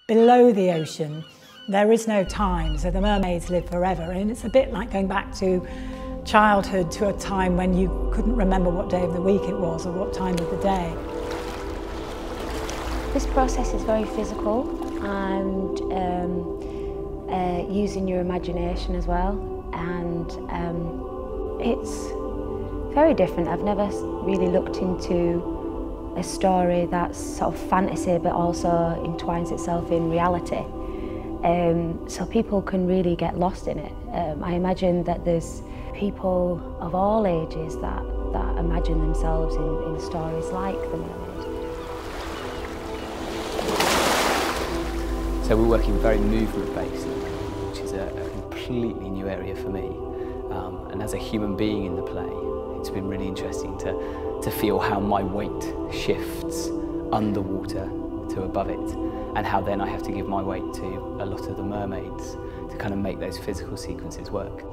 below the ocean, there is no time, so the mermaids live forever. And it's a bit like going back to childhood, to a time when you couldn't remember what day of the week it was or what time of the day. This process is very physical and using your imagination as well, and it's very different. I've never really looked into a story that's sort of fantasy but also entwines itself in reality. So people can really get lost in it. I imagine that there's people of all ages that imagine themselves in stories like The Mermaid. So we're working very movement-based, which is a completely new area for me. And as a human being in the play, it's been really interesting to feel how my weight shifts underwater to above it, and how then I have to give my weight to a lot of the mermaids to kind of make those physical sequences work.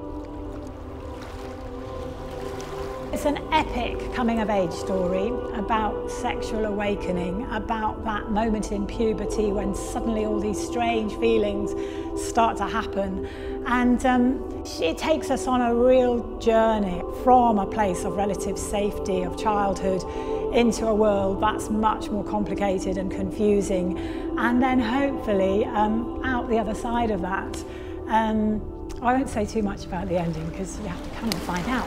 It's an epic coming-of-age story about sexual awakening, about that moment in puberty when suddenly all these strange feelings start to happen. And it takes us on a real journey from a place of relative safety of childhood into a world that's much more complicated and confusing. And then hopefully out the other side of that. I won't say too much about the ending because you have to come and find out.